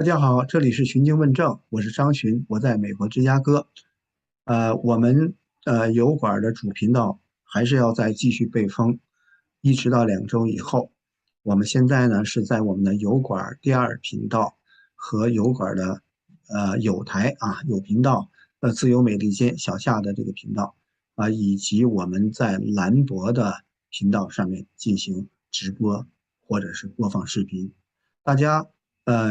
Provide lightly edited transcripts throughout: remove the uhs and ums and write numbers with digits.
大家好，这里是询经问政，我是张询，我在美国芝加哥。我们油管的主频道还是要再继续备封，一直到2周以后。我们现在呢是在我们的油管第2频道和油管的有台有频道自由美利坚小夏的这个频道以及我们在兰博的频道上面进行直播或者是播放视频，大家。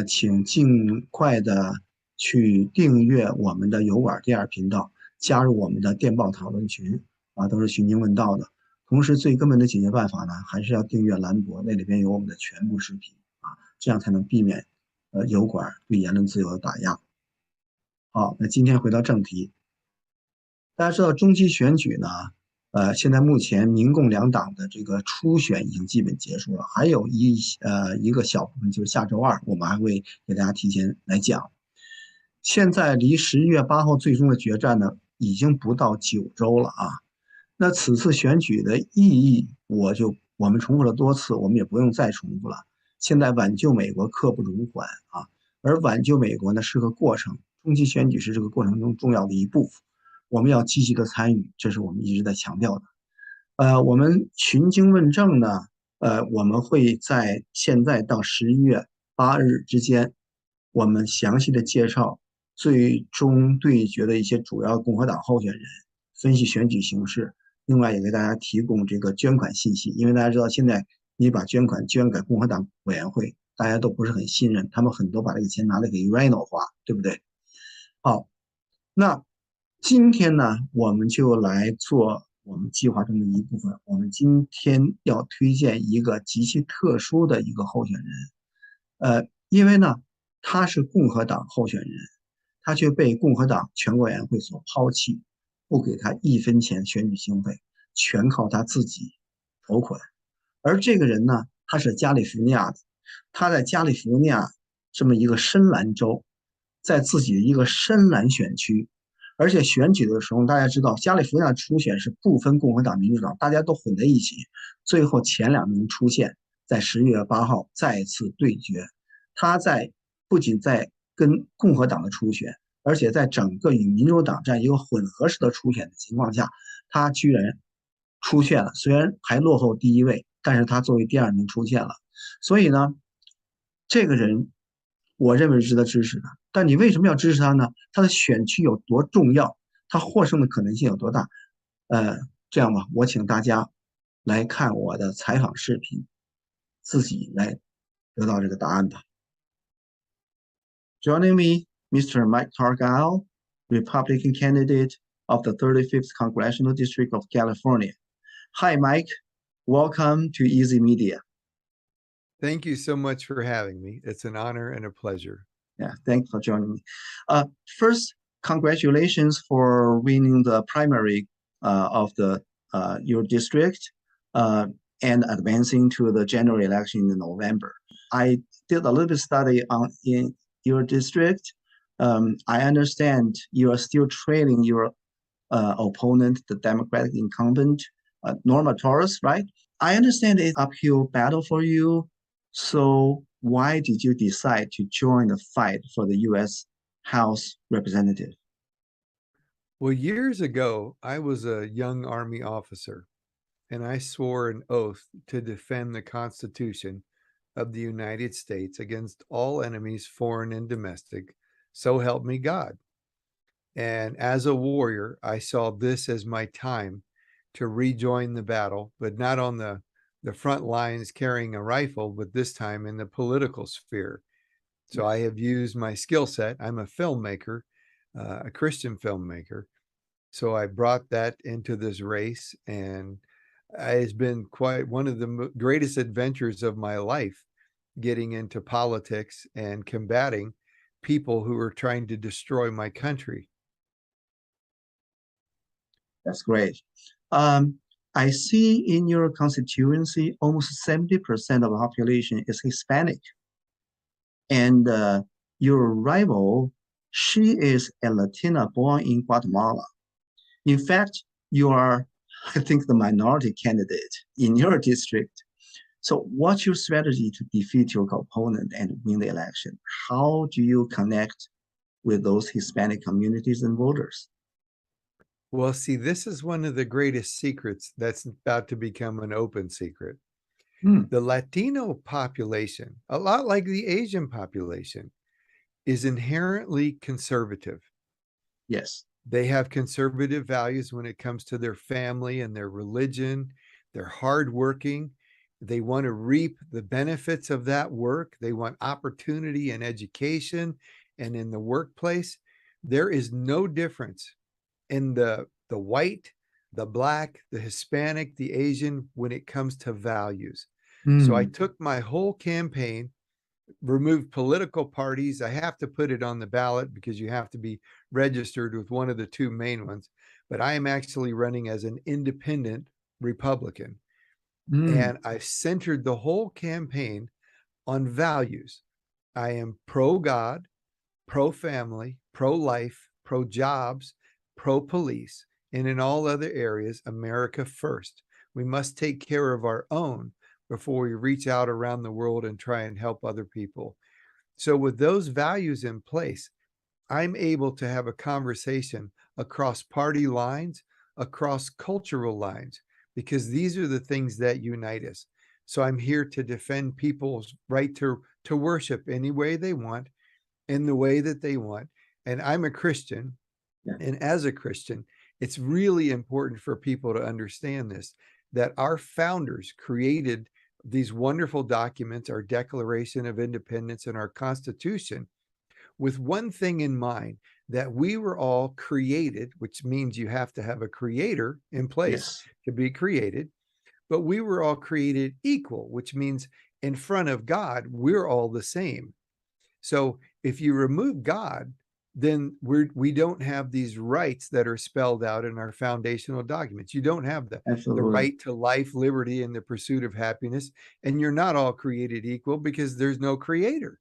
请尽快的去订阅我们的油管第2频道，加入我们的电报讨论群都是询经问道的。同时，最根本的解决办法呢，还是要订阅兰博，那里边有我们的全部视频这样才能避免油管对言论自由的打压。好，那今天回到正题，大家知道中期选举呢，现在目前民共两党的这个初选已经基本结束了，还有一个小部分就是下周2，我们还会给大家提前来讲。现在离11月8号最终的决战呢，已经不到9周了那此次选举的意义，我们重复了多次，我们也不用再重复了。现在挽救美国刻不容缓而挽救美国呢是个过程，中期选举是这个过程中重要的一部分。我们要积极的参与，这是我们一直在强调的。我们询经问政呢，我们会在现在到11月8日之间，我们详细的介绍最终对决的一些主要共和党候选人，分析选举形势，另外也给大家提供这个捐款信息，因为大家知道现在你把捐款捐给共和党委员会，大家都不是很信任，他们很多把这个钱拿来给 Rhino 花，对不对？好，那今天呢，我们就来做我们计划中的一部分。我们今天要推荐一个极其特殊的一个候选人，因为呢，他是共和党候选人，他却被共和党全国委员会所抛弃，不给他1分钱选举经费，全靠他自己筹款。而这个人呢，他是加利福尼亚的，他在加利福尼亚这么一个深蓝州，在自己的一个深蓝选区。而且选举的时候，大家知道加利福尼亚初选是不分共和党、民主党，大家都混在一起。最后前2名出现，在11月8号再次对决。他不仅在跟共和党的初选，而且在整个与民主党这样一个混合式的初选的情况下，他居然出现了。虽然还落后第1位，但是他作为第2名出现了。所以呢，这个人我认为是值得支持的。但你为什么要支持他呢？他的选区有多重要？他获胜的可能性有多大？这样吧，我请大家来看我的采访视频，自己来得到这个答案吧。Joining me, Mr. Mike Cargile, Republican candidate of the 35th Congressional District of California. Hi, Mike. Welcome to Easy Media. Thank you so much for having me. It's an honor and a pleasure. Yeah, thanks for joining me. First, congratulations for winning the primary of your district and advancing to the general election in November. I did a little bit study in your district. I understand you are still trailing your opponent, the Democratic incumbent, Norma Torres, right? I understand it's an uphill battle for you. So why did you decide to join the fight for the U.S. House Representative? Well, years ago, I was a young Army officer, and I swore an oath to defend the Constitution of the United States against all enemies, foreign and domestic, so help me God. And as a warrior, I saw this as my time to rejoin the battle, but not on the front lines carrying a rifle, but this time in the political sphere. So I have used my skill set. I'm a filmmaker, a Christian filmmaker. So I brought that into this race, and it's been quite one of the greatest adventures of my life, getting into politics and combating people who are trying to destroy my country. That's great. I see in your constituency, almost 70% of the population is Hispanic. And your rival, she is a Latina born in Guatemala. In fact, you are, I think, the minority candidate in your district. So what's your strategy to defeat your opponent and win the election? How do you connect with those Hispanic communities and voters? Well, see, this is one of the greatest secrets that's about to become an open secret. The Latino population, a lot like the Asian population, is inherently conservative. Yes. They have conservative values when it comes to their family and their religion. They're hardworking. They want to reap the benefits of that work. They want opportunity in education and in the workplace. There is no difference in the white, the black, the Hispanic, the Asian when it comes to values. So I took my whole campaign, removed political parties. I have to put it on the ballot because you have to be registered with one of the two main ones. But I am actually running as an independent Republican. And I've centered the whole campaign on values. I am pro-God, pro-family, pro-life, pro-jobs, pro-police, and in all other areas, America first. We must take care of our own before we reach out around the world and try and help other people. So with those values in place, I'm able to have a conversation across party lines, across cultural lines, because these are the things that unite us. So I'm here to defend people's right to worship any way they want, in the way that they want. And I'm a Christian. Yeah. And as a Christian, it's really important for people to understand this, that our founders created these wonderful documents, our Declaration of Independence and our Constitution, with one thing in mind, that we were all created, which means you have to have a creator in place to be created, but we were all created equal, which means in front of God, we're all the same. So if you remove God, then we don't have these rights that are spelled out in our foundational documents. You don't have the right to life, liberty, and the pursuit of happiness. And you're not all created equal because there's no creator.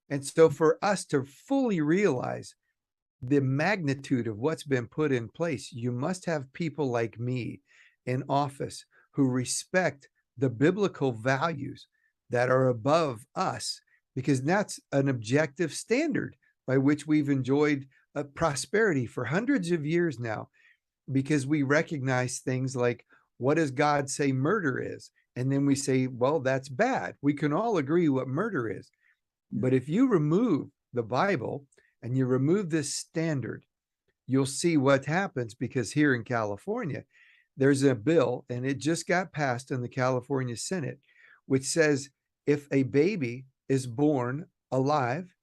And so for us to fully realize the magnitude of what's been put in place, you must have people like me in office who respect the biblical values that are above us, because that's an objective standard by which we've enjoyed prosperity for hundreds of years now, because we recognize things like, what does God say murder is? And then we say, well, that's bad. We can all agree what murder is. But if you remove the Bible and you remove this standard, you'll see what happens, because here in California, there's a bill, and it just got passed in the California Senate, which says if a baby is born alive,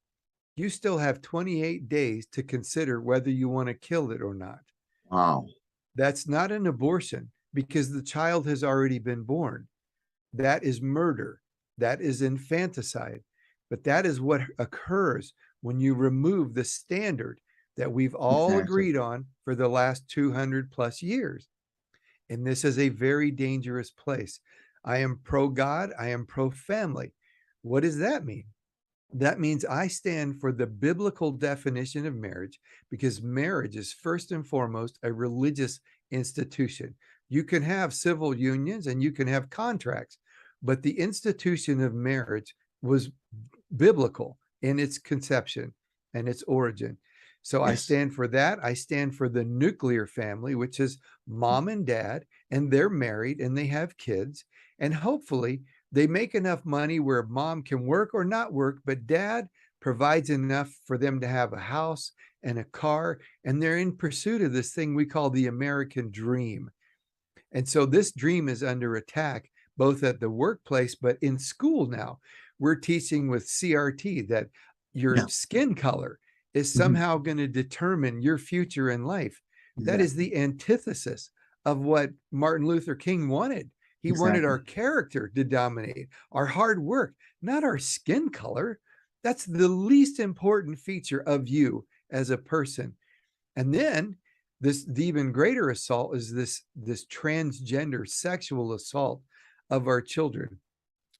you still have 28 days to consider whether you want to kill it or not. Wow. That's not an abortion, because the child has already been born. That is murder. That is infanticide. But that is what occurs when you remove the standard that we've all agreed on for the last 200 plus years. And this is a very dangerous place. I am pro-God. I am pro-family. What does that mean? That means I stand for the biblical definition of marriage, because marriage is first and foremost a religious institution. You can have civil unions and you can have contracts, but the institution of marriage was biblical in its conception and its origin. So I stand for that. I stand for the nuclear family, which is mom and dad, and they're married and they have kids. And hopefully they make enough money where mom can work or not work, but dad provides enough for them to have a house and a car. And they're in pursuit of this thing we call the American dream. And so this dream is under attack, both at the workplace, but in school now. We're teaching with CRT that your skin color is somehow going to determine your future in life. That is the antithesis of what Martin Luther King wanted. He wanted our character to dominate, our hard work, not our skin color. That's the least important feature of you as a person. And then the even greater assault is this transgender sexual assault of our children.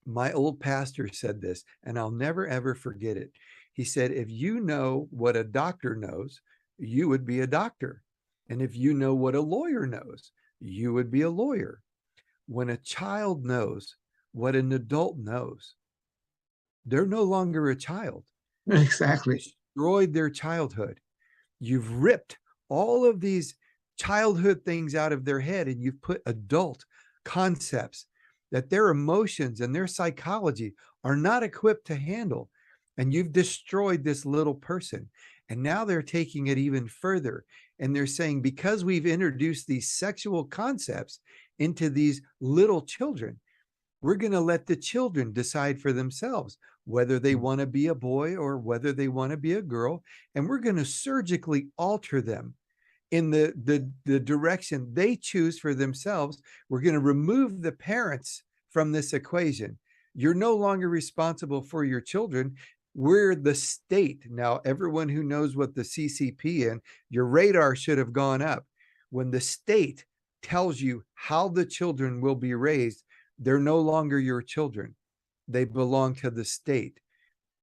My old pastor said this, and I'll never, ever forget it. He said, if you know what a doctor knows, you would be a doctor. And if you know what a lawyer knows, you would be a lawyer. When a child knows what an adult knows. They're no longer a child. Exactly. Destroyed their childhood. You've ripped all of these childhood things out of their head, and you've put adult concepts that their emotions and their psychology are not equipped to handle. And you've destroyed this little person. And now they're taking it even further. And they're saying, because we've introduced these sexual concepts into these little children, we're going to let the children decide for themselves whether they want to be a boy or whether they want to be a girl. And we're going to surgically alter them in the direction they choose for themselves. We're going to remove the parents from this equation. You're no longer responsible for your children. We're the state. Now, everyone who knows what the CCP and your radar should have gone up. When the state tells you how the children will be raised, they're no longer your children. They belong to the state.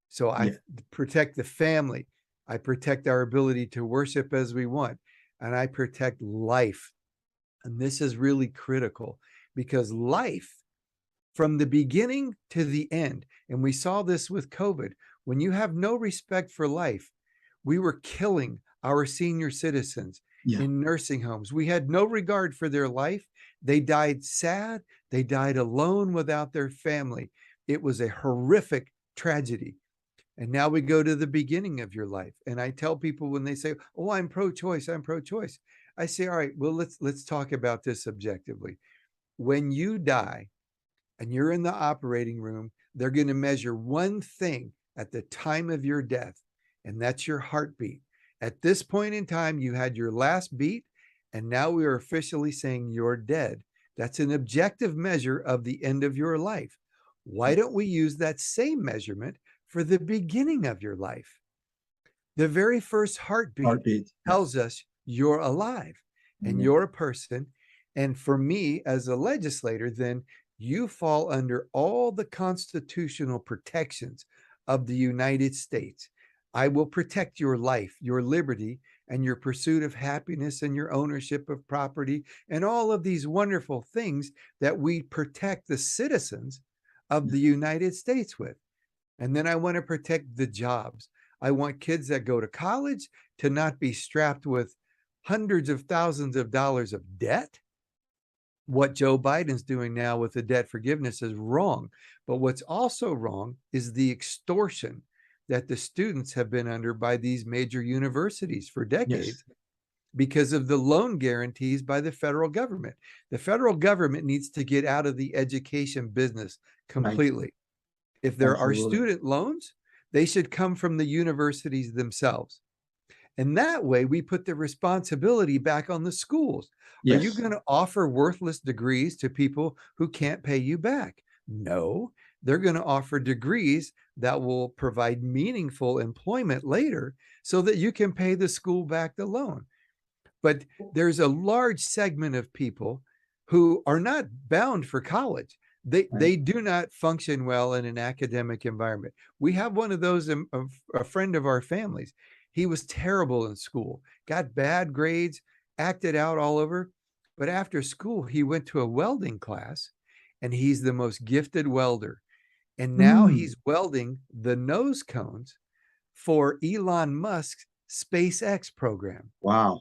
So I protect the family. I protect our ability to worship as we want. And I protect life. And this is really critical, because life, from the beginning to the end, and we saw this with COVID, when you have no respect for life, we were killing our senior citizens in nursing homes. We had no regard for their life. They died sad. They died alone without their family. It was a horrific tragedy. And now we go to the beginning of your life. And I tell people when they say, oh, I'm pro-choice, I'm pro-choice. I say, all right, well, let's talk about this objectively. When you die and you're in the operating room, they're going to measure one thing at the time of your death, and that's your heartbeat. At this point in time, you had your last beat, and now we are officially saying you're dead. That's an objective measure of the end of your life. Why don't we use that same measurement for the beginning of your life? The very first heartbeat tells us you're alive and you're a person. And for me as a legislator, then you fall under all the constitutional protections of the United States. I will protect your life, your liberty, and your pursuit of happiness and your ownership of property and all of these wonderful things that we protect the citizens of the United States with. And then I want to protect the jobs. I want kids that go to college to not be strapped with hundreds of thousands of dollars of debt. What Joe Biden's doing now with the debt forgiveness is wrong. But what's also wrong is the extortion that the students have been under by these major universities for decades because of the loan guarantees by the federal government. The federal government needs to get out of the education business completely. If there are student loans, they should come from the universities themselves. And that way we put the responsibility back on the schools. Are you going to offer worthless degrees to people who can't pay you back? No, they're going to offer degrees that will provide meaningful employment later so that you can pay the school back the loan. But there's a large segment of people who are not bound for college. They do not function well in an academic environment. We have one of those, a friend of our family's. He was terrible in school, got bad grades, acted out all over. But after school, he went to a welding class, and he's the most gifted welder. And now he's welding the nose cones for Elon Musk's SpaceX program. Wow.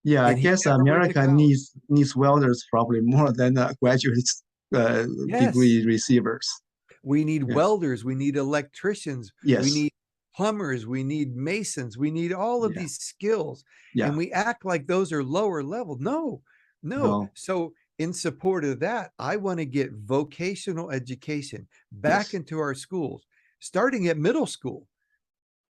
Yeah, I guess America needs welders probably more than graduate degree receivers. We need welders. We need electricians. We need plumbers. We need masons. We need all of these skills. And we act like those are lower level. No. So in support of that, I want to get vocational education back into our schools, starting at middle school.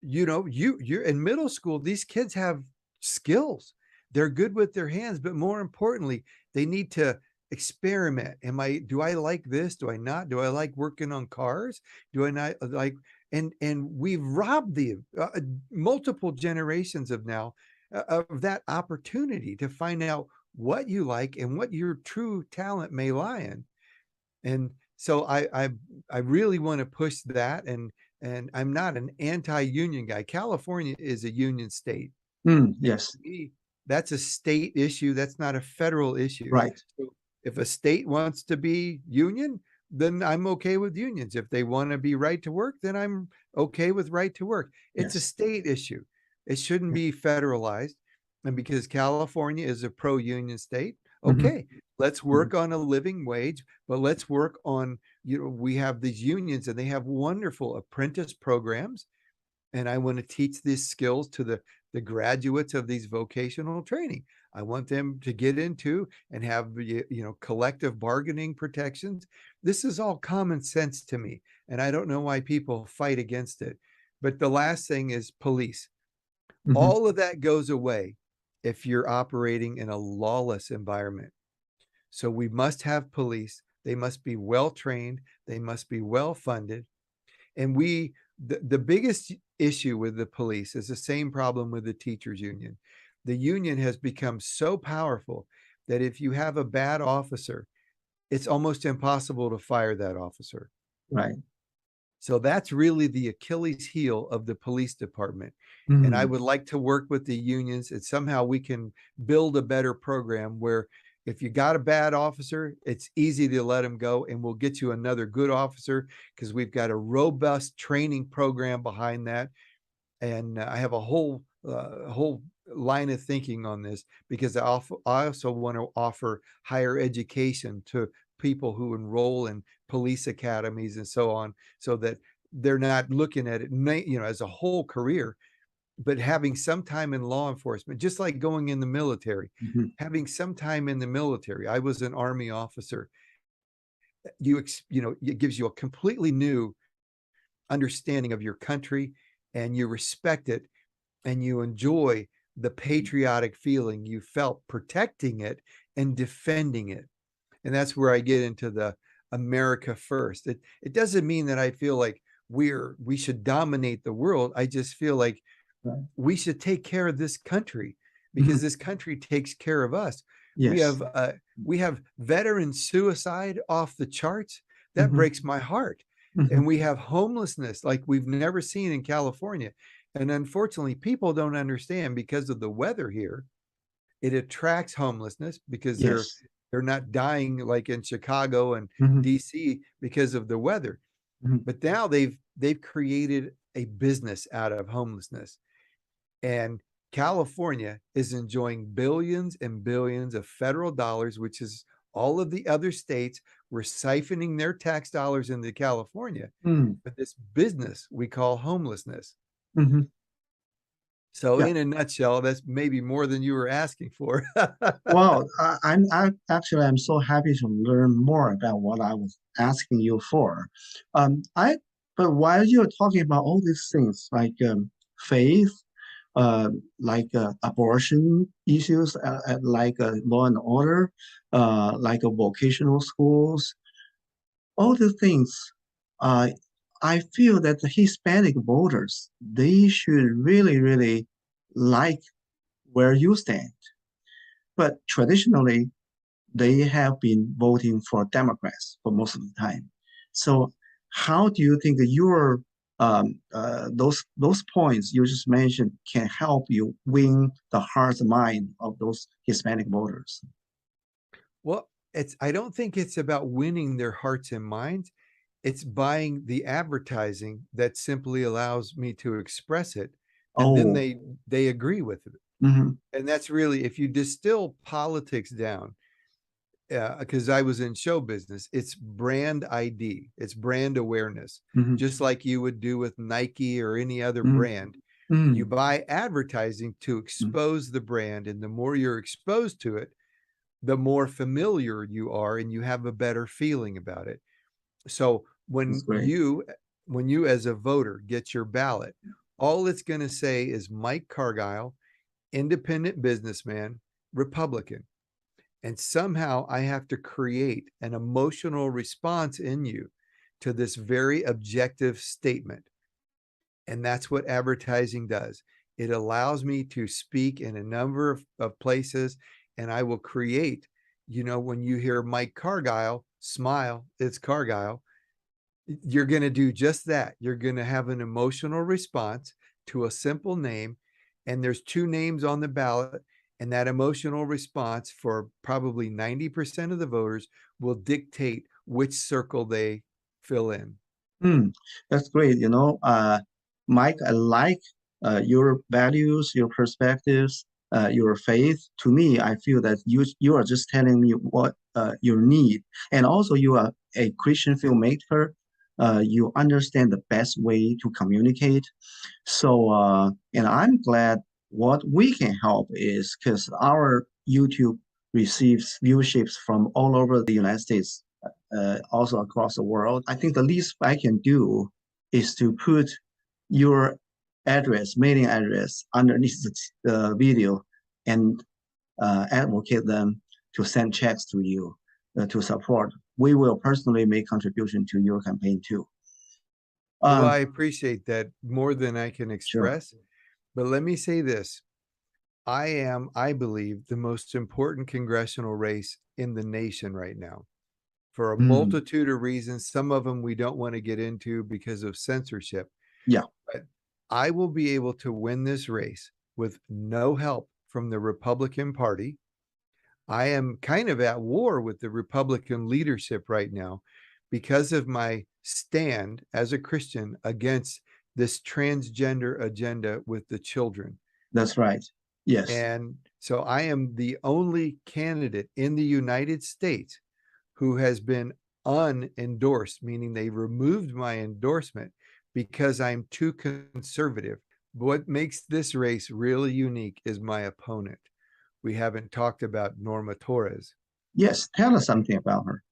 You know, you're in middle school, these kids have skills. They're good with their hands, but more importantly, they need to experiment. Do I like this? Do I not? Do I like working on cars? Do I not like, and we've robbed the multiple generations of now of that opportunity to find out what you like and what your true talent may lie in. And so I really want to push that. And I'm not an anti-union guy. California is a union state. Yes. That's a state issue. That's not a federal issue. Right. So if a state wants to be union, then I'm okay with unions. If they want to be right to work, then I'm okay with right to work. It's a Yes. state issue. It shouldn't be federalized. And because California is a pro-union state, okay, let's work on a living wage, but let's work on, we have these unions and they have wonderful apprentice programs. And I want to teach these skills to the graduates of these vocational training. I want them to get into and have, collective bargaining protections. This is all common sense to me. And I don't know why people fight against it. But the last thing is police. All of that goes away if you're operating in a lawless environment. So we must have police. They must be well trained. They must be well funded. And the biggest issue with the police is the same problem with the teachers union. The union has become so powerful that if you have a bad officer, it's almost impossible to fire that officer. Right. So that's really the Achilles heel of the police department. And I would like to work with the unions and somehow we can build a better program where if you got a bad officer, it's easy to let him go and we'll get you another good officer because we've got a robust training program behind that. And I have a whole line of thinking on this because I also want to offer higher education to people who enroll in police academies and so on, so that they're not looking at it, as a whole career, but having some time in law enforcement, just like going in the military, having some time in the military. I was an Army officer. It gives you a completely new understanding of your country and you respect it and you enjoy the patriotic feeling you felt protecting it and defending it. And that's where I get into the America first. It doesn't mean that I feel like we should dominate the world. I just feel like we should take care of this country because this country takes care of us. Yes. We have veteran suicide off the charts. That breaks my heart. And we have homelessness like we've never seen in California. And unfortunately, people don't understand because of the weather here, it attracts homelessness because they're not dying like in Chicago and DC because of the weather. But now they've created a business out of homelessness. And California is enjoying billions and billions of federal dollars, which is all of the other states were siphoning their tax dollars into California. But this business we call homelessness. So in a nutshell, that's maybe more than you were asking for. Well, I'm so happy to learn more about what I was asking you for. But while you're talking about all these things like faith, like abortion issues, like law and order, like vocational schools, all the things, I feel that the Hispanic voters, they should really, really like where you stand. But traditionally, they have been voting for Democrats for most of the time. So how do you think your those points you just mentioned can help you win the hearts and mind of those Hispanic voters? Well, I don't think it's about winning their hearts and minds. It's buying the advertising that simply allows me to express it. And then they agree with it. And that's really, if you distill politics down, because I was in show business, it's brand ID, it's brand awareness, just like you would do with Nike or any other brand. You buy advertising to expose the brand, and the more you're exposed to it, the more familiar you are and you have a better feeling about it. So when you as a voter get your ballot, all it's going to say is Mike Cargile, independent businessman, Republican. And somehow I have to create an emotional response in you to this very objective statement. And that's what advertising does. It allows me to speak in a number of places, and I will create, when you hear Mike Cargile, smile, it's Cargile. You're going to do just that. You're going to have an emotional response to a simple name. And there's two names on the ballot. And that emotional response for probably 90% of the voters will dictate which circle they fill in. That's great. Mike, I like your values, your perspectives, your faith. To me, I feel that you are just telling me what you need, and also you are a Christian filmmaker. You understand the best way to communicate. So, and I'm glad what we can help is because our YouTube receives viewerships from all over the United States, also across the world. I think the least I can do is to put your address, mailing address, underneath the video and advocate them to send checks to you to support. We will personally make contribution to your campaign too. Well, I appreciate that more than I can express. Sure. But let me say this. I believe, the most important congressional race in the nation right now for a multitude of reasons. Some of them we don't want to get into because of censorship. Yeah. But I will be able to win this race with no help from the Republican Party. I am kind of at war with the Republican leadership right now because of my stand as a Christian against this transgender agenda with the children. That's right. Yes. And so I am the only candidate in the United States who has been unendorsed, meaning they removed my endorsement because I'm too conservative. What makes this race really unique is my opponent. We haven't talked about Norma Torres. Yes, tell us something about her.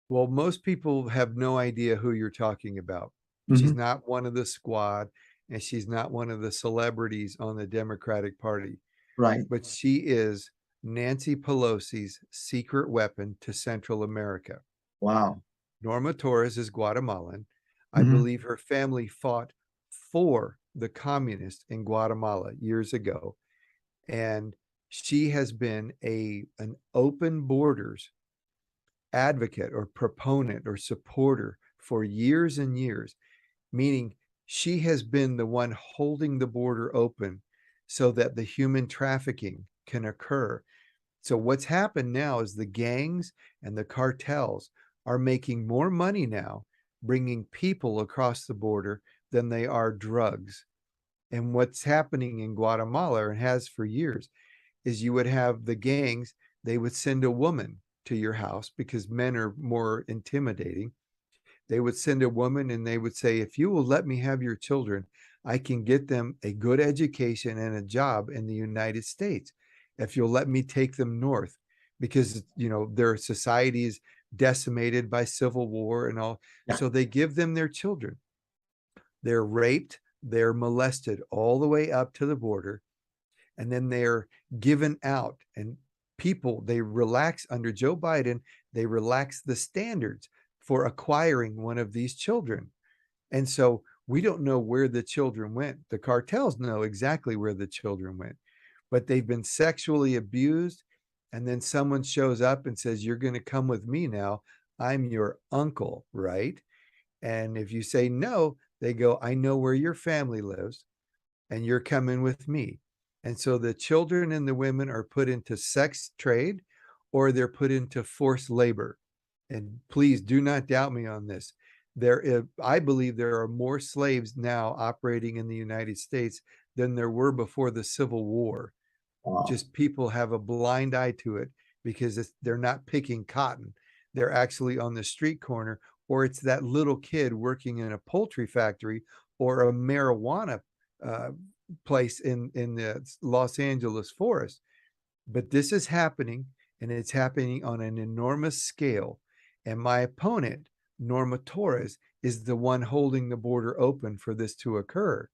Well, most people have no idea who you're talking about. She's not one of the squad, and she's not one of the celebrities on the Democratic Party. Right. But she is Nancy Pelosi's secret weapon to Central America. Wow. Norma Torres is Guatemalan. I believe her family fought for the communists in Guatemala years ago. And she has been an open borders advocate or proponent or supporter for years and years, meaning she has been the one holding the border open so that the human trafficking can occur. So what's happened now is the gangs and the cartels are making more money now bringing people across the border than they are drugs. And what's happening in Guatemala, and has for years, is you would have the gangs, they would send a woman to your house because men are more intimidating. They would send a woman and they would say, if you will let me have your children, I can get them a good education and a job in the United States. If you'll let me take them north, because, their society is decimated by civil war and all. Yeah. So they give them their children. They're raped, they're molested all the way up to the border. And then they're given out, and they relax under Joe Biden, they relax the standards for acquiring one of these children. And so we don't know where the children went. The cartels know exactly where the children went, but they've been sexually abused. And then someone shows up and says, you're going to come with me now. I'm your uncle, right? And if you say no, they go, I know where your family lives and you're coming with me. And so the children and the women are put into sex trade, or they're put into forced labor. And please do not doubt me on this. I believe there are more slaves now operating in the United States than there were before the Civil War. Wow. Just people have a blind eye to it because they're not picking cotton. They're actually on the street corner, or it's that little kid working in a poultry factory or a marijuana place in the Los Angeles forest. But this is happening, and it's happening on an enormous scale. And my opponent, Norma Torres, is the one holding the border open for this to occur.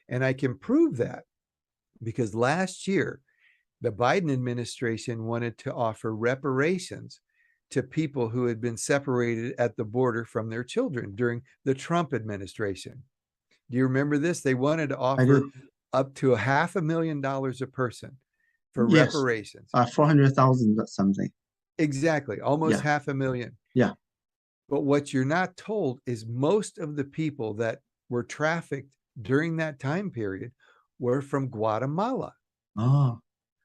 And I can prove that because last year, the Biden administration wanted to offer reparations to people who had been separated at the border from their children during the Trump administration. Do you remember this? They wanted to offer up to $500,000 a person for reparations. 400,000 something. Exactly. Almost $500,000. Yeah. But what you're not told is most of the people that were trafficked during that time period were from Guatemala,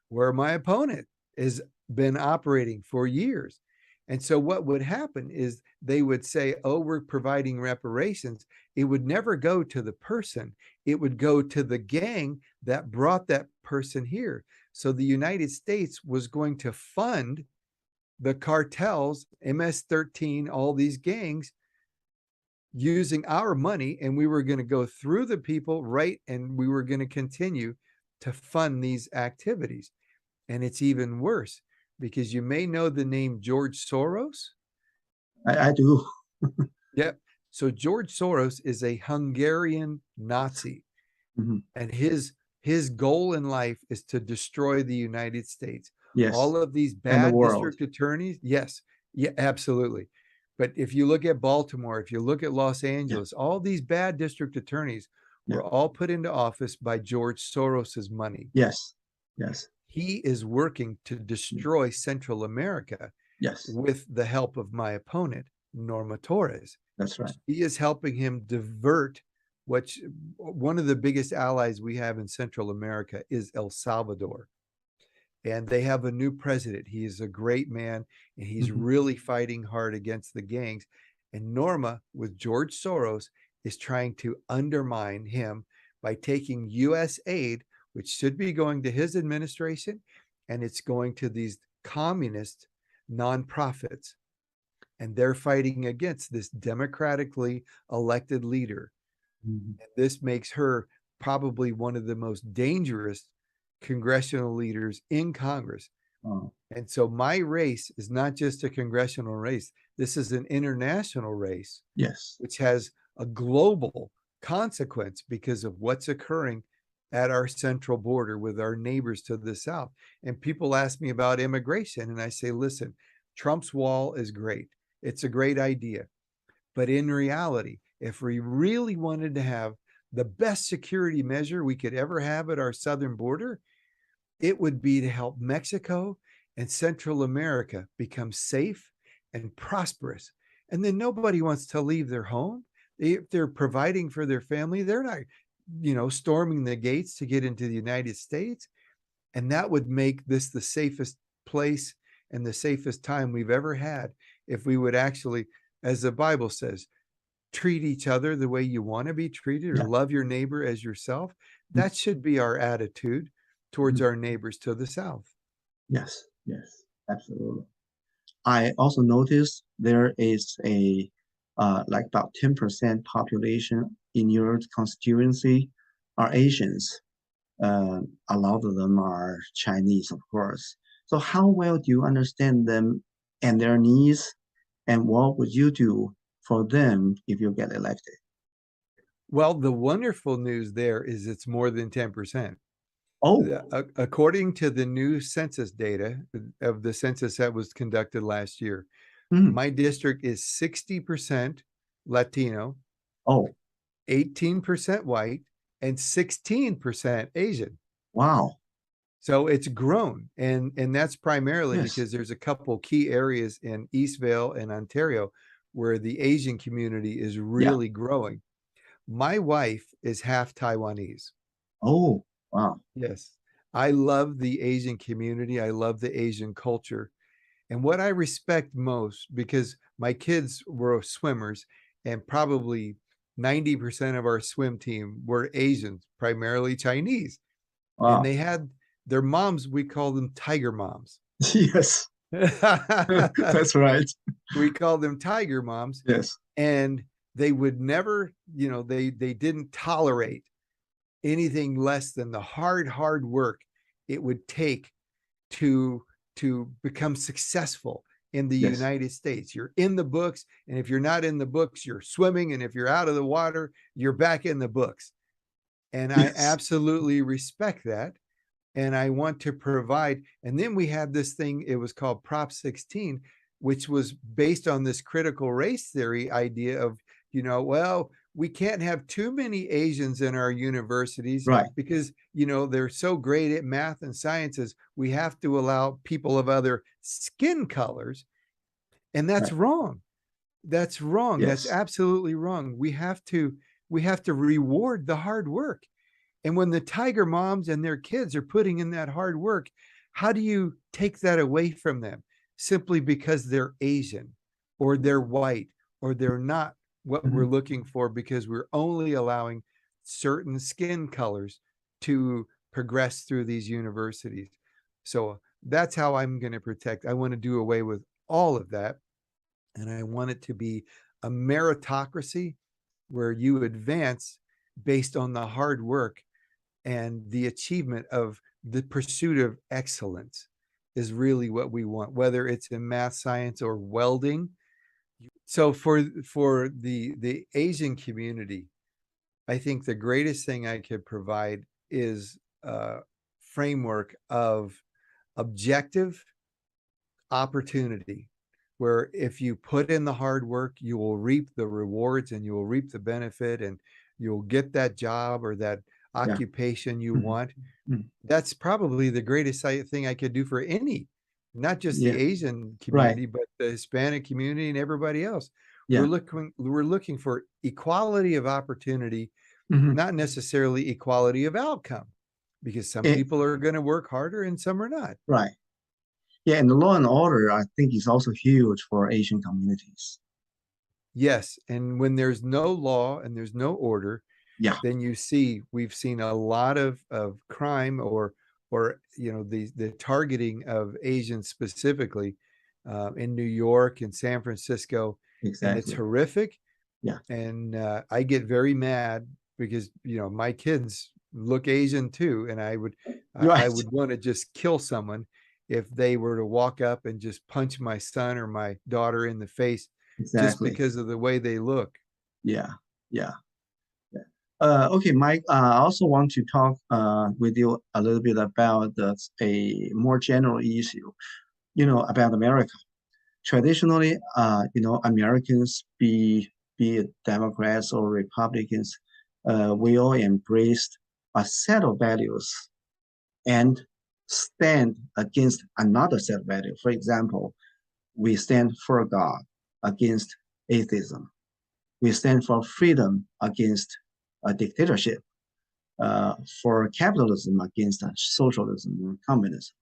where my opponent has been operating for years. And so what would happen is they would say, oh, we're providing reparations. It would never go to the person. It would go to the gang that brought that person here. So the United States was going to fund the cartels, MS-13, all these gangs, using our money, and we were going to go through the people, right? And we were going to continue to fund these activities. And it's even worse, because you may know the name George Soros. I do. Yep. So George Soros is a Hungarian Nazi, and his goal in life is to destroy the United States. Yes. All of these bad district attorneys. Yes. Yeah, absolutely. But if you look at Baltimore, if you look at Los Angeles, all these bad district attorneys were all put into office by George Soros's money. Yes. Yes. He is working to destroy Central America. Yes. With the help of my opponent, Norma Torres. That's right. He is helping him divert one of the biggest allies we have in Central America is El Salvador. And they have a new president. He is a great man, and he's really fighting hard against the gangs. And Norma, with George Soros, is trying to undermine him by taking U.S. aid, which should be going to his administration, and it's going to these communist nonprofits. And they're fighting against this democratically elected leader. And this makes her probably one of the most dangerous congressional leaders in Congress. And so my race is not just a congressional race. This is an international race. Yes. Which has a global consequence because of what's occurring at our central border with our neighbors to the south. And people ask me about immigration, and I say, listen, Trump's wall is great. It's a great idea. But in reality, if we really wanted to have the best security measure we could ever have at our southern border, it would be to help Mexico and Central America become safe and prosperous. And then nobody wants to leave their home. If they're providing for their family, they're not, storming the gates to get into the United States. And that would make this the safest place and the safest time we've ever had if we would actually, as the Bible says, treat each other the way you want to be treated, or love your neighbor as yourself. That should be our attitude towards our neighbors to the south. Yes, yes, absolutely. I also noticed there is a like about 10% population in your constituency are Asians. A lot of them are Chinese, of course. So how well do you understand them and their needs? And what would you do for them if you get elected? Well, the wonderful news there is it's more than 10%. Oh, according to the new census data of the census that was conducted last year, my district is 60% Latino, 18% white, and 16% Asian. Wow. So it's grown, and that's primarily because there's a couple key areas in Eastvale and Ontario where the Asian community is really growing. My wife is half Taiwanese. Oh, wow. Yes. I love the Asian community. I love the Asian culture. And what I respect most, because my kids were swimmers, and probably 90% of our swim team were Asians, primarily Chinese. Wow. And they had their moms, we call them tiger moms. Yes. That's right. We call them tiger moms. Yes. And they would never, they didn't tolerate anything less than the hard work it would take to become successful in the United States. You're in the books, and if you're not in the books, you're swimming, and if you're out of the water, you're back in the books. And I absolutely respect that. And I want to provide. And then we had this thing, it was called Prop 16, which was based on this critical race theory idea of, well, we can't have too many Asians in our universities because, they're so great at math and sciences. We have to allow people of other skin colors. And that's wrong. That's wrong. Yes. That's absolutely wrong. We have to reward the hard work. And when the tiger moms and their kids are putting in that hard work, how do you take that away from them? simply because they're Asian or they're white or they're not what we're looking for, because we're only allowing certain skin colors to progress through these universities. So that's how I'm going to protect. I want to do away with all of that. And I want it to be a meritocracy where you advance based on the hard work and the achievement of the pursuit of excellence is really what we want, whether it's in math, science, or welding. So for the Asian community, I think the greatest thing I could provide is a framework of objective opportunity, where if you put in the hard work, you will reap the rewards and you will reap the benefit, and you'll get that job or that occupation you want. That's probably the greatest thing I could do for any, not just the Asian community, but the Hispanic community and everybody else. We're looking for equality of opportunity, not necessarily equality of outcome, because some people are going to work harder and some are not. Right. Yeah, and the law and order, I think, is also huge for Asian communities. Yes, and when there's no law and there's no order, then we've seen a lot of crime or the targeting of Asians specifically in New York and San Francisco. Exactly. And it's horrific. Yeah. And I get very mad because my kids look Asian too, and I would want to just kill someone if they were to walk up and just punch my son or my daughter in the face just because of the way they look. Okay, Mike, I also want to talk with you a little bit about a more general issue, about America. Traditionally, Americans, be it Democrats or Republicans, we all embraced a set of values and stand against another set of values. For example, we stand for God against atheism. We stand for freedom against a dictatorship, for capitalism against socialism or communism.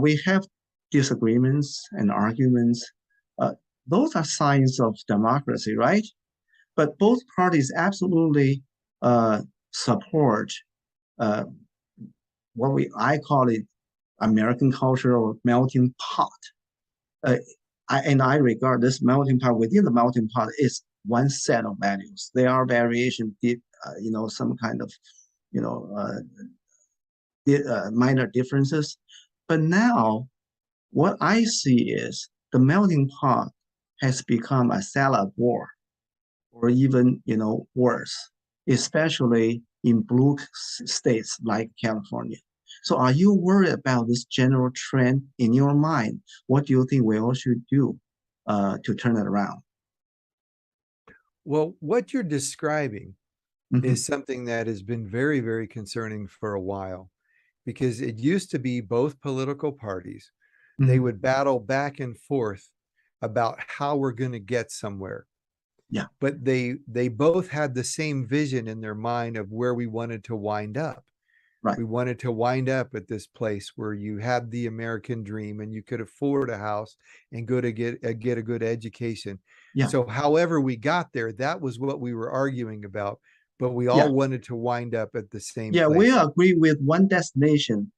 We have disagreements and arguments. Those are signs of democracy, right? But both parties absolutely support what I call it American culture or melting pot. I regard this melting pot, within the melting pot is one set of values. There are variation, some kind of, minor differences. But now what I see is the melting pot has become a salad war, or even, worse, especially in blue states like California. So are you worried about this general trend in your mind? What do you think we all should do to turn it around? Well, what you're describing is something that has been very, very concerning for a while, because it used to be both political parties. They would battle back and forth about how we're going to get somewhere. Yeah. But they both had the same vision in their mind of where we wanted to wind up. Right. We wanted to wind up at this place where you had the American dream and you could afford a house and go to get a good education. Yeah. So however we got there, that was what we were arguing about, but we all wanted to wind up at the same place. We agree with one destination.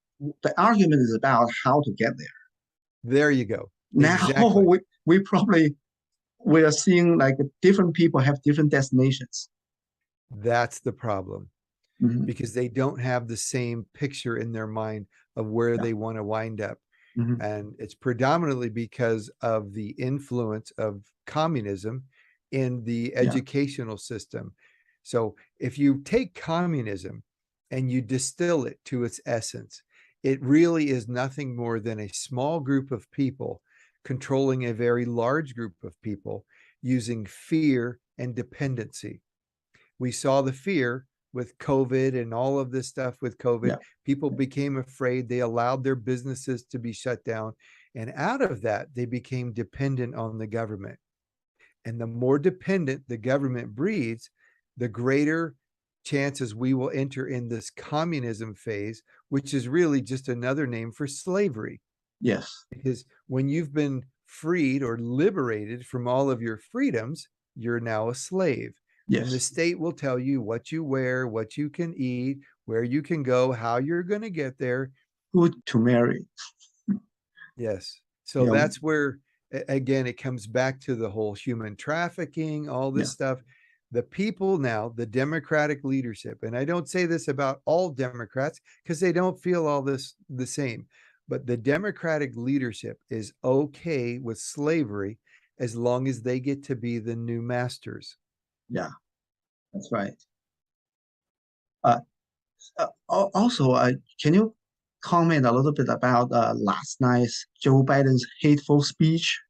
The argument is about how to get there. There you go. Now exactly. we are seeing like different people have different destinations. That's the problem. Because they don't have the same picture in their mind of where they want to wind up. And it's predominantly because of the influence of communism in the educational system. So if you take communism and you distill it to its essence, it really is nothing more than a small group of people controlling a very large group of people using fear and dependency. We saw the fear with COVID and all of this stuff with COVID. People became afraid. They allowed their businesses to be shut down. And out of that, they became dependent on the government. And the more dependent the government breeds, the greater chances we will enter in this communism phase, which is really just another name for slavery. Yes. Because when you've been freed or liberated from all of your freedoms, you're now a slave. And the Yes. state will tell you what you wear, what you can eat, where you can go, how you're going to get there. Who to marry? Yes. So Yeah. that's where, again, it comes back to the whole human trafficking, all this Yeah. stuff. The people now, the Democratic leadership, and I don't say this about all Democrats because they don't feel all this the same, but the Democratic leadership is okay with slavery as long as they get to be the new masters. Yeah, that's right. Also, can you comment a little bit about last night's Joe Biden's hateful speech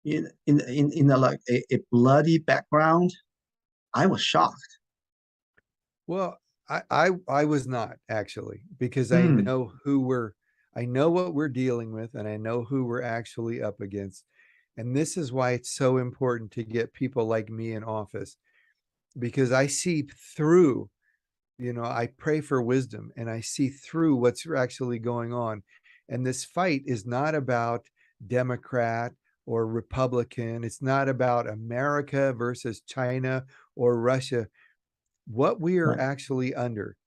in like a bloody background? I was shocked. Well, I was not actually, because I Mm, know I know what we're dealing with, and I know who we're actually up against. And this is why it's so important to get people like me in office, because I see through, I pray for wisdom and I see through what's actually going on. And this fight is not about Democrat or Republican. It's not about America versus China or Russia. What we are right. actually under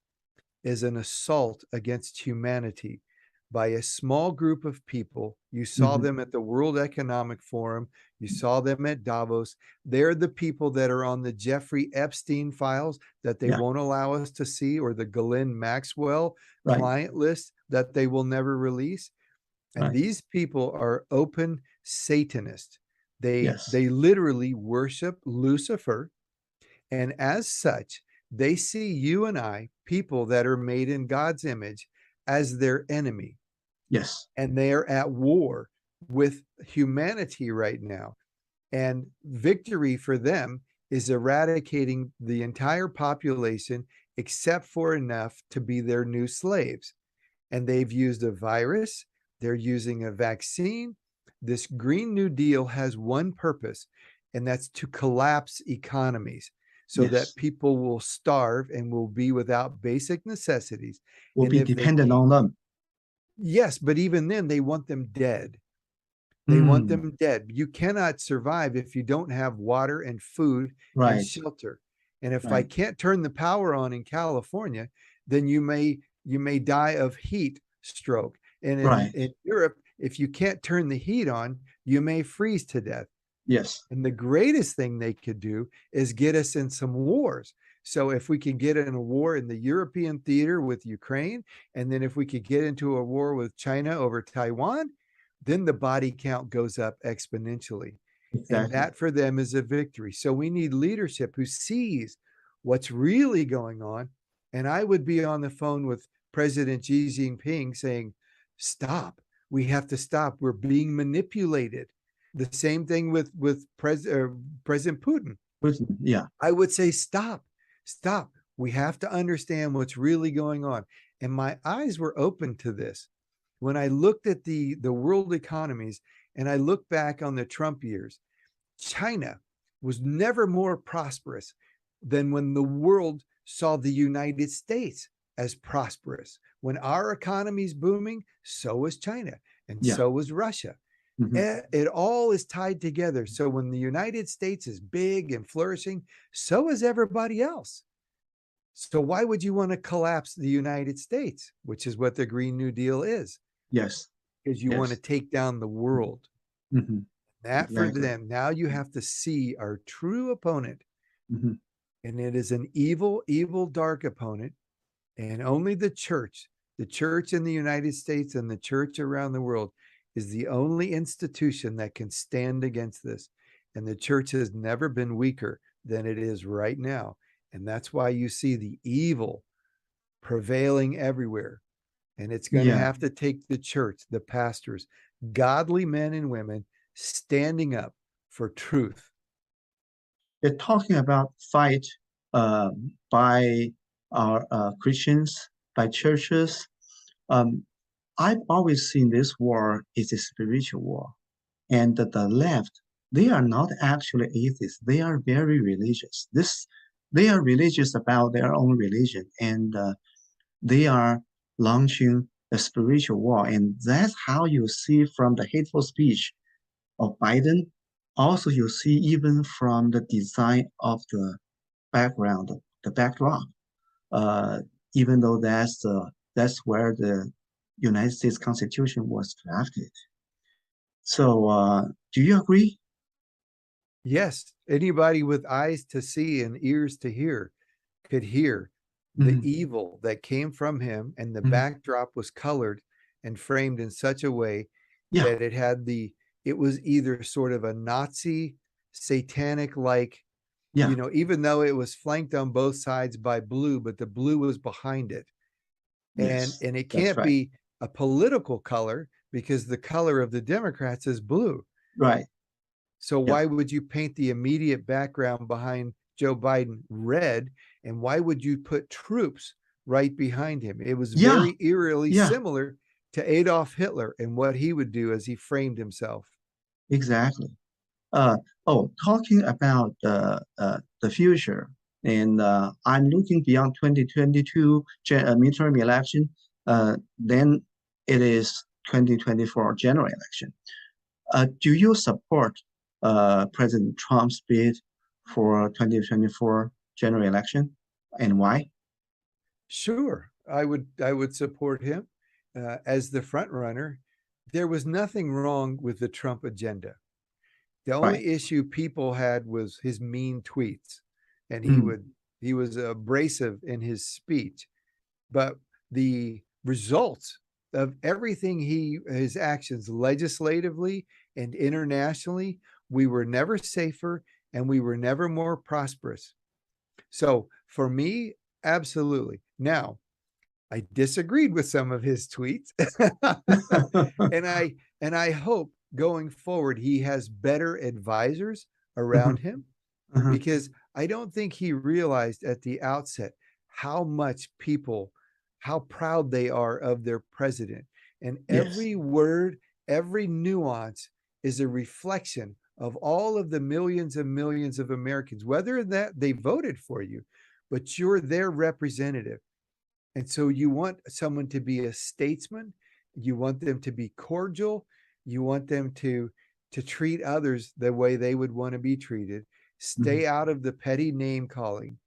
is an assault against humanity by a small group of people. You saw Mm-hmm. them at the World Economic Forum. You saw them at Davos. They're the people that are on the Jeffrey Epstein files that they Yeah, won't allow us to see, or the Ghislaine Maxwell right, client list that they will never release. And right. these people are open Satanists. Yes, They literally worship Lucifer, and as such, they see you and I, people that are made in God's image, as their enemy. yes, And they are at war with humanity right now. And victory for them is eradicating the entire population except for enough to be their new slaves. And they've used a virus, they're using a vaccine. This Green New Deal has one purpose, and that's to collapse economies so that yes. people will starve and will be without basic necessities. Will And be if they dependent on them. Yes, but even then, they want them dead. They want Mm, them dead. You cannot survive if you don't have water and food and right, shelter. And if I right, can't turn the power on in California, then you may die of heat stroke. And right. in Europe, if you can't turn the heat on, you may freeze to death. Yes, And the greatest thing they could do is get us in some wars. So if we can get in a war in the European theater with Ukraine, and then if we could get into a war with China over Taiwan, then the body count goes up exponentially. And exactly. that for them is a victory. So we need leadership who sees what's really going on. And I would be on the phone with President Xi Jinping saying, stop. We have to stop. We're being manipulated. The same thing with President Putin. Yeah, I would say, stop. We have to understand what's really going on. And my eyes were open to this when I looked at the world economies, and I look back on the Trump years. China was never more prosperous than when the world saw the United States as prosperous. When our economy is booming, so was China, and yeah. so was Russia. Mm-hmm. It all is tied together. So when the United States is big and flourishing, so is everybody else. So why would you want to collapse the United States, which is what the Green New Deal is? Yes, Because you want to yes. take down the world. Mm-hmm. That for Exactly. them, now you have to see our true opponent. Mm-hmm. And it is an evil, evil, dark opponent. And only the church in the United States and the church around the world is the only institution that can stand against this. And the church has never been weaker than it is right now. And that's why you see the evil prevailing everywhere. And it's going to Yeah. have to take the church, the pastors, godly men and women standing up for truth. They're talking about fight by our Christians, by churches. I've always seen this war is a spiritual war. And the left, they are not actually atheists. They are very religious. They are religious about their own religion, and they are launching the spiritual war. And that's how you see from the hateful speech of Biden. Also, you see even from the design of the background, the backdrop, even though that's where the United States Constitution was drafted. So, do you agree? Yes, anybody with eyes to see and ears to hear could hear the evil that came from him, and the backdrop was colored and framed in such a way that it was either sort of a Nazi satanic like, even though it was flanked on both sides by blue, but the blue was behind it. And it can't be a political color because the color of the Democrats is blue. Right. So why would you paint the immediate background behind Joe Biden red? And why would you put troops right behind him? It was very eerily similar to Adolf Hitler and what he would do as he framed himself. Exactly. Talking about the future, and I'm looking beyond 2022 midterm election. Then it is 2024 general election. Do you support President Trump's bid for 2024 general election, and why? Sure, I would support him as the front runner. There was nothing wrong with the Trump agenda. The only issue people had was his mean tweets, and he was abrasive in his speech. But the results of everything his actions legislatively and internationally, we were never safer and we were never more prosperous. So for me, absolutely. Now, I disagreed with some of his tweets, and I hope going forward he has better advisors around him, because I don't think he realized at the outset how much people, how proud they are of their president. And every word, every nuance is a reflection of all of the millions and millions of Americans, whether that they voted for you, but you're their representative. And so you want someone to be a statesman, you want them to be cordial, you want them to treat others the way they would want to be treated, stay out of the petty name calling,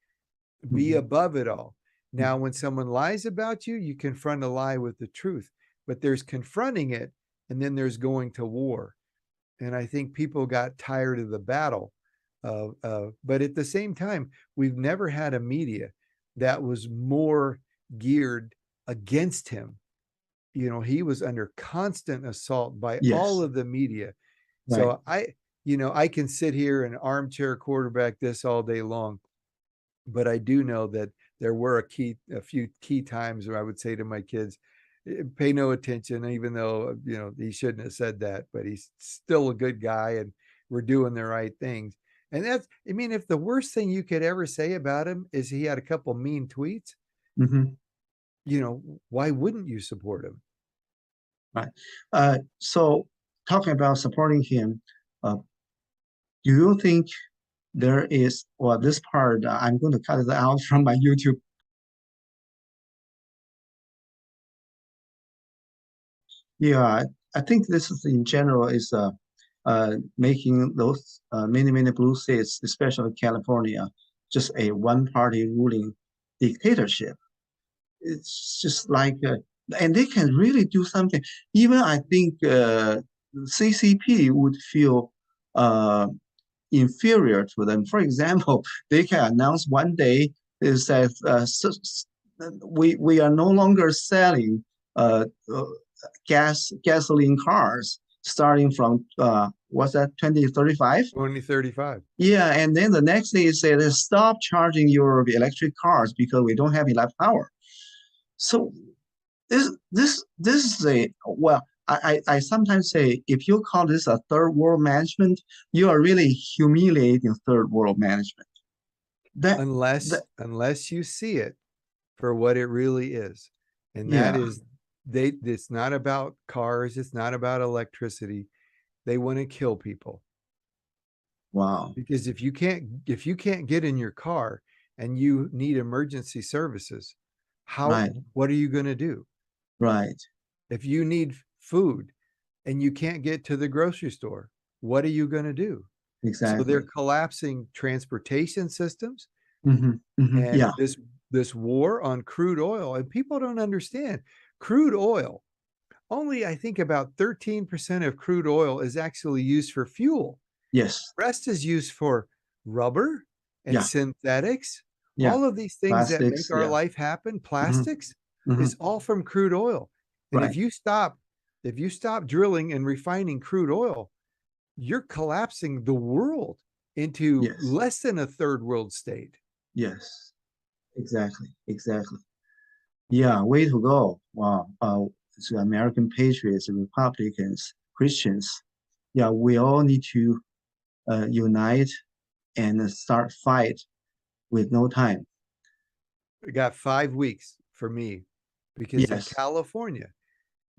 be above it all. Now, when someone lies about you, you confront a lie with the truth, but there's confronting it, and then there's going to war. And I think people got tired of the battle. But at the same time, we've never had a media that was more geared against him. You know, he was under constant assault by all of the media. So I can sit here and armchair quarterback this all day long, but I do know that there were a few key times where I would say to my kids, pay no attention, even though, he shouldn't have said that, but he's still a good guy and we're doing the right things. And that's, if the worst thing you could ever say about him is he had a couple mean tweets, why wouldn't you support him? Right. So talking about supporting him, do you think there is, this part, I'm going to cut it out from my YouTube. Yeah, I think this is in general is making those many blue states, especially California, just a one-party ruling dictatorship. It's just like, and they can really do something. Even I think CCP would feel inferior to them. For example, they can announce one day is that we are no longer selling gasoline cars starting from what's that, 2035? 2035. Yeah, and then the next day it said stop charging your electric cars because we don't have enough power. So this is a, well, I sometimes say if you call this a third world management, you are really humiliating third world management. Unless you see it for what it really is, and that is it's not about cars, it's not about electricity. They want to kill people. Wow. Because if you can't get in your car and you need emergency services, what are you going to do? Right. If you need food and you can't get to the grocery store, what are you going to do? So they're Exactly. collapsing transportation systems Yeah. and this war on crude oil. And people don't understand crude oil. Only I think about 13% of crude oil is actually used for fuel. Yes. The rest is used for rubber and Yeah. synthetics. Yeah. All of these things that Plastics. make our Yeah. life happen, plastics, Mhm. is all from crude oil. And Right. if you stop drilling and refining crude oil, you're collapsing the world into Yes. less than a third world state. Yes. Exactly. Exactly. Yeah. Way to go. Wow. So American patriots, Republicans, Christians. Yeah. We all need to unite and start fight with no time. We got 5 weeks for me because in Yes. California,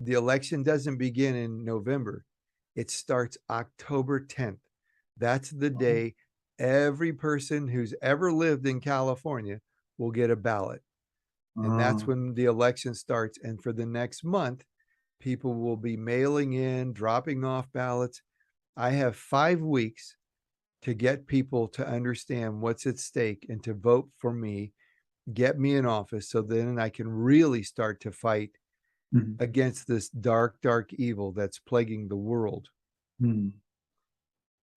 the election doesn't begin in November. It starts October 10th. That's the day every person who's ever lived in California will get a ballot. And that's when the election starts. And for the next month, people will be mailing in, dropping off ballots. I have 5 weeks to get people to understand what's at stake and to vote for me, get me in office, so then I can really start to fight against this dark, dark evil that's plaguing the world.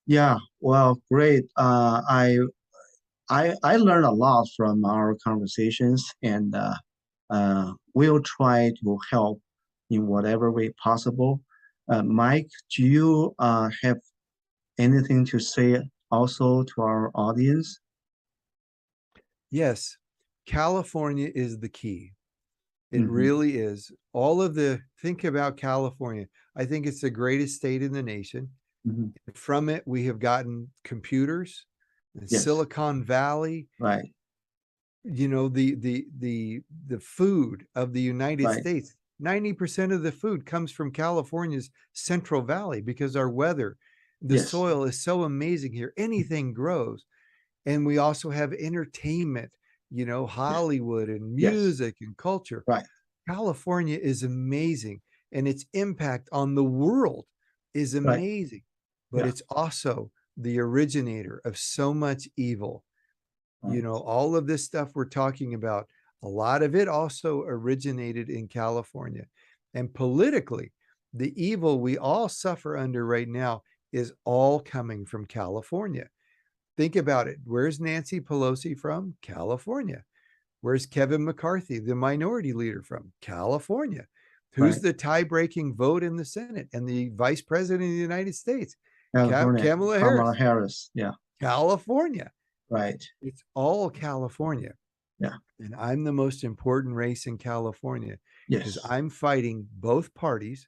Yeah, well, great. I learned a lot from our conversations, and we'll try to help in whatever way possible. Mike, do you have anything to say also to our audience? Yes, California is the key. It really is. Think about California. I think it's the greatest state in the nation. From it, we have gotten computers, Yes. Silicon Valley, Right. you know, the food of the United States. 90% of the food comes from California's Central Valley because our weather, the soil is so amazing here. Anything grows. And we also have entertainment, you know, Hollywood and music and culture. Right. California is amazing, and its impact on the world is amazing, but it's also the originator of so much evil. You know, all of this stuff we're talking about, a lot of it also originated in California. And politically, the evil we all suffer under right now is all coming from California. Think about it. Where's Nancy Pelosi from? California. Where's Kevin McCarthy, the minority leader, from? California. Who's the tie-breaking vote in the Senate and the vice president of the United States? Kamala Harris. Yeah. California. Right. It's all California. Yeah. And I'm the most important race in California because I'm fighting both parties,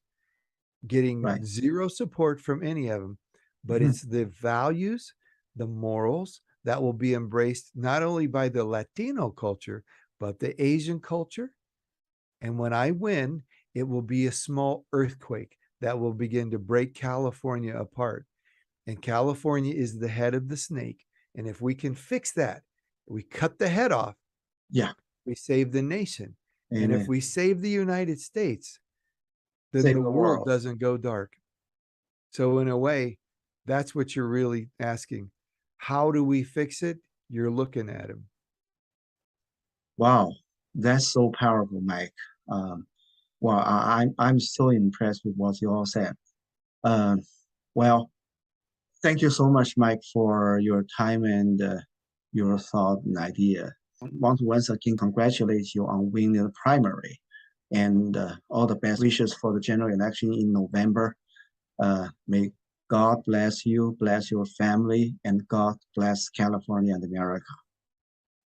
getting zero support from any of them, but it's the values, the morals that will be embraced not only by the Latino culture, but the Asian culture. And when I win, it will be a small earthquake that will begin to break California apart. And California is the head of the snake. And if we can fix that, we cut the head off. Yeah. We save the nation. Amen. And if we save the United States, then Save the the world world. doesn't go dark. So in a way, that's what you're really asking. How do we fix it? You're looking at him. Wow, that's so powerful, Mike. Well, I'm so impressed with what you all said. Well, thank you so much, Mike, for your time and your thought and idea. I want to once again congratulate you on winning the primary, and all the best wishes for the general election in November. May God bless you, bless your family, and God bless California and America.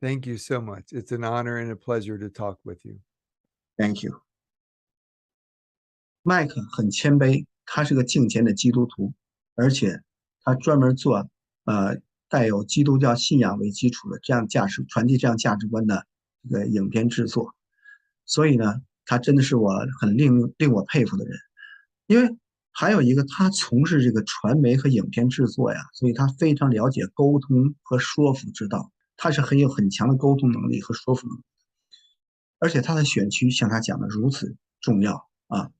Thank you so much. It's an honor and a pleasure to talk with you. Thank you. 麦克很谦卑，他是个敬虔的基督徒，而且他专门做带有基督教信仰为基础的这样传递这样价值观的这个影片制作。所以呢，他真的是我很令我佩服的人。因为还有一个，他从事这个传媒和影片制作呀，所以他非常了解沟通和说服之道。他是有很强的沟通能力和说服能力，而且他的选区像他讲的如此重要啊。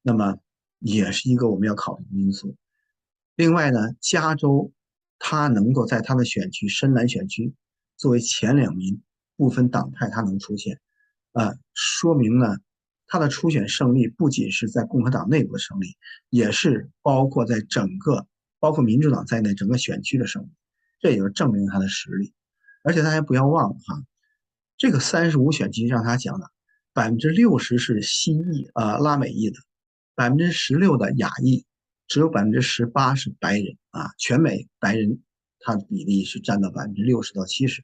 那么也是一个我们要考虑的因素。另外呢，加州他能够在他的选区深蓝选区作为前2名，不分党派他能出现，说明呢他的初选胜利不仅是在共和党内部的胜利，也是包括在整个包括民主党在内整个选区的胜利，这也就证明他的实力。而且大家不要忘了哈，这个35选区让他讲的60%是西裔拉美裔的，16%的亚裔，只有18%是白人全美白人他的比例是占到60%到70%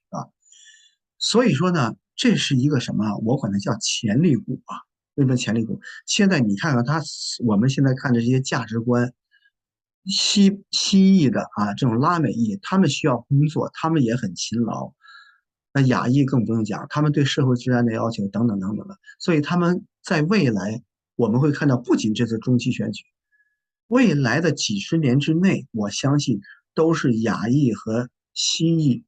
所以说呢，这是一个什么？我管它叫潜力股为什么潜力股？现在你看看我们现在看的这些价值观，西裔的这种拉美裔，他们需要工作，他们也很勤劳。那亚裔更不用讲，他们对社会治安的要求等等等等的，所以他们在未来我们会看到，不仅这次中期选举，未来的几十年之内，我相信都是亚裔和西裔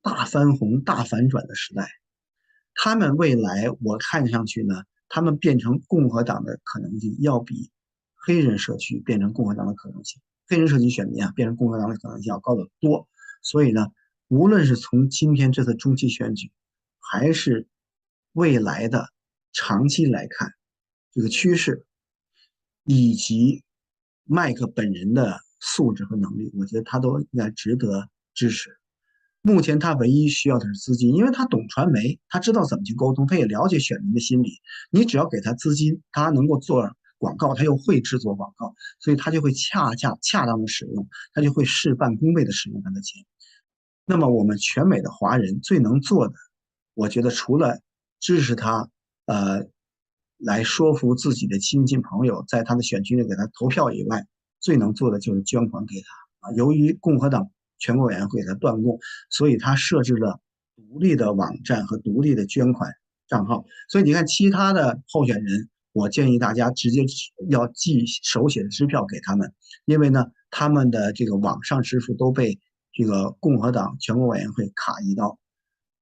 大翻红、大反转的时代。他们未来我看上去呢，他们变成共和党的可能性要比黑人社区变成共和党的可能性，黑人社区选民变成共和党的可能性要高得多。所以呢，无论是从今天这次中期选举，还是未来的长期来看，这个趋势以及麦克本人的素质和能力，我觉得他都应该值得支持。目前他唯一需要的是资金，因为他懂传媒，他知道怎么去沟通，他也了解选民的心理。你只要给他资金，他能够做广告，他又会制作广告，所以他就会恰当的使用，他就会事半功倍的使用他的钱。那么我们全美的华人最能做的，我觉得除了支持他，来说服自己的亲戚朋友在他的选区内给他投票以外，最能做的就是捐款给他由于共和党全国委员会给他断供，所以他设置了独立的网站和独立的捐款账号。所以你看其他的候选人，我建议大家直接要寄手写的支票给他们，因为呢，他们的这个网上支付都被这个共和党全国委员会卡一刀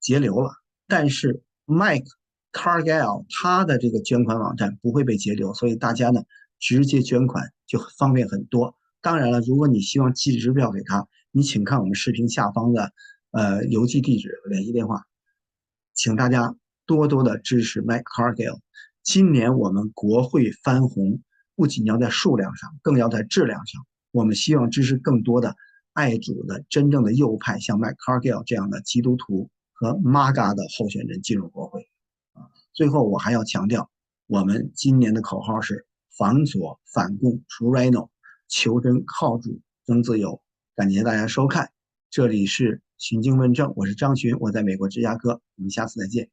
截留了。但是 Mike Cargile 他的这个捐款网站不会被截留，所以大家呢直接捐款就方便很多。当然了，如果你希望寄支票给他，你请看我们视频下方的邮寄地址和联系电话。请大家多多的支持 Mike Cargile。今年我们国会翻红，不仅要在数量上，更要在质量上。我们希望支持更多的爱主的真正的右派，像 Mike Cargile 这样的基督徒和 MAGA 的候选人进入国会。最后我还要强调，我们今年的口号是防左反共除 Rhino， 求真靠主争自由。感谢大家收看，这里是寻经问政，我是张群，我在美国芝加哥，我们下次再见。